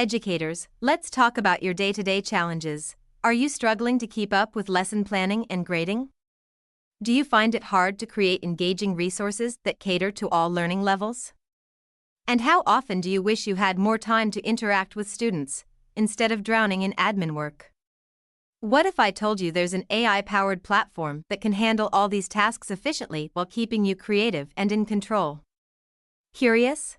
Educators, let's talk about your day-to-day challenges. Are you struggling to keep up with lesson planning and grading? Do you find it hard to create engaging resources that cater to all learning levels? And how often do you wish you had more time to interact with students, instead of drowning in admin work? What if I told you there's an AI-powered platform that can handle all these tasks efficiently while keeping you creative and in control? Curious?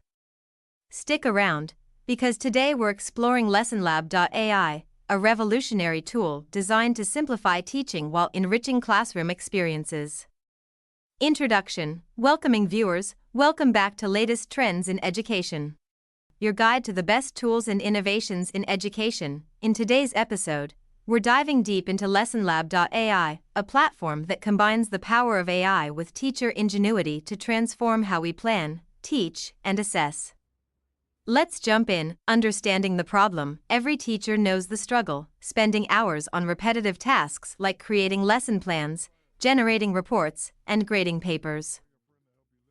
Stick around, because today we're exploring LessonLab.ai, a revolutionary tool designed to simplify teaching while enriching classroom experiences. Introduction. Welcoming viewers, welcome back to latest trends in education, your guide to the best tools and innovations in education. In today's episode, we're diving deep into LessonLab.ai, a platform that combines the power of AI with teacher ingenuity to transform how we plan, teach, and assess. Let's jump in. Understanding the problem. Every teacher knows the struggle, spending hours on repetitive tasks like creating lesson plans, generating reports, and grading papers.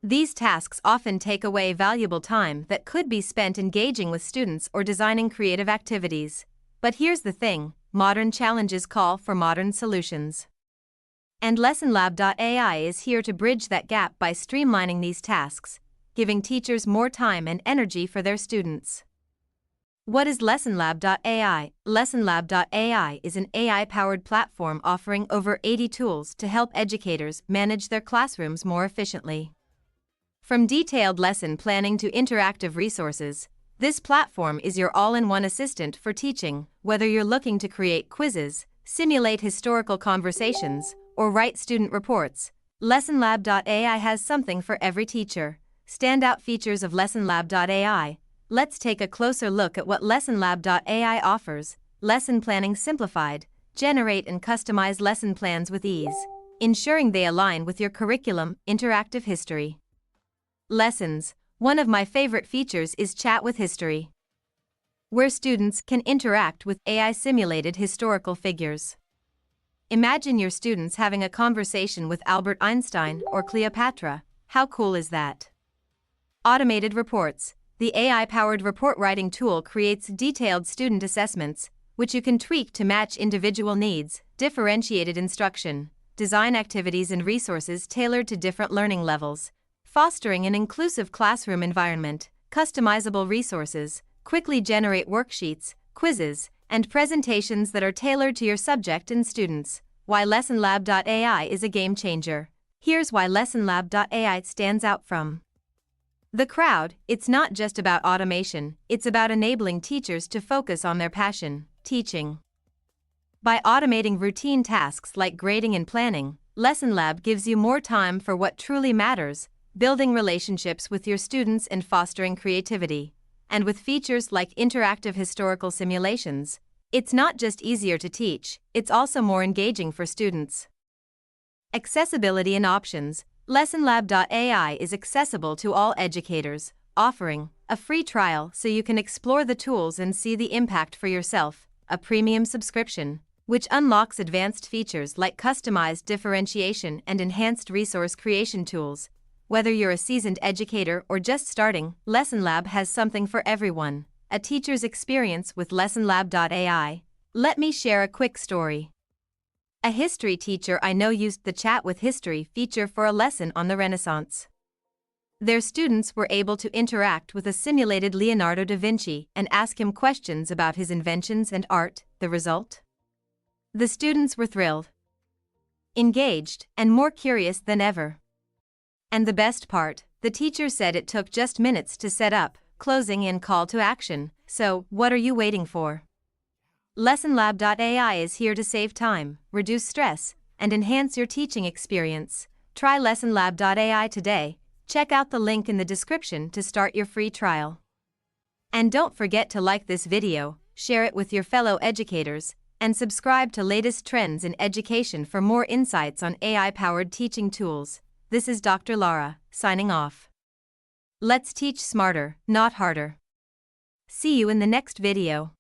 These tasks often take away valuable time that could be spent engaging with students or designing creative activities. But here's the thing, modern challenges call for modern solutions. And LessonLab.ai is here to bridge that gap by streamlining these tasks, giving teachers more time and energy for their students. What is LessonLab.ai? LessonLab.ai is an AI-powered platform offering over 80 tools to help educators manage their classrooms more efficiently. From detailed lesson planning to interactive resources, this platform is your all-in-one assistant for teaching. Whether you're looking to create quizzes, simulate historical conversations, or write student reports, LessonLab.ai has something for every teacher. Standout features of LessonLab.ai. Let's take a closer look at what LessonLab.ai offers. Lesson planning simplified. Generate and customize lesson plans with ease, ensuring they align with your curriculum. Interactive history. Lessons. One of my favorite features is Chat with History, where students can interact with AI-simulated historical figures. Imagine your students having a conversation with Albert Einstein or Cleopatra. How cool is that? Automated reports. The AI-powered report writing tool creates detailed student assessments, which you can tweak to match individual needs. Differentiated instruction. Design activities and resources tailored to different learning levels, fostering an inclusive classroom environment. Customizable resources. Quickly generate worksheets, quizzes, and presentations that are tailored to your subject and students. Why LessonLab.ai is a game changer. Here's why LessonLab.ai stands out from the crowd. It's not just about automation, it's about enabling teachers to focus on their passion, teaching. By automating routine tasks like grading and planning, LessonLab gives you more time for what truly matters, building relationships with your students and fostering creativity. And with features like interactive historical simulations, it's not just easier to teach, it's also more engaging for students. Accessibility and options. LessonLab.ai is accessible to all educators, offering a free trial so you can explore the tools and see the impact for yourself, a premium subscription, which unlocks advanced features like customized differentiation and enhanced resource creation tools. Whether you're a seasoned educator or just starting, LessonLab has something for everyone. A teacher's experience with LessonLab.ai. Let me share a quick story. A history teacher I know used the Chat with History feature for a lesson on the Renaissance. Their students were able to interact with a simulated Leonardo da Vinci and ask him questions about his inventions and art. The result? The students were thrilled, engaged, and more curious than ever. And the best part, the teacher said it took just minutes to set up, closing and call to action. So, what are you waiting for? LessonLab.ai is here to save time, reduce stress, and enhance your teaching experience. Try LessonLab.ai today. Check out the link in the description to start your free trial. And don't forget to like this video, share it with your fellow educators, and subscribe to latest trends in education for more insights on AI-powered teaching tools. This is Dr. Lara, signing off. Let's teach smarter, not harder. See you in the next video.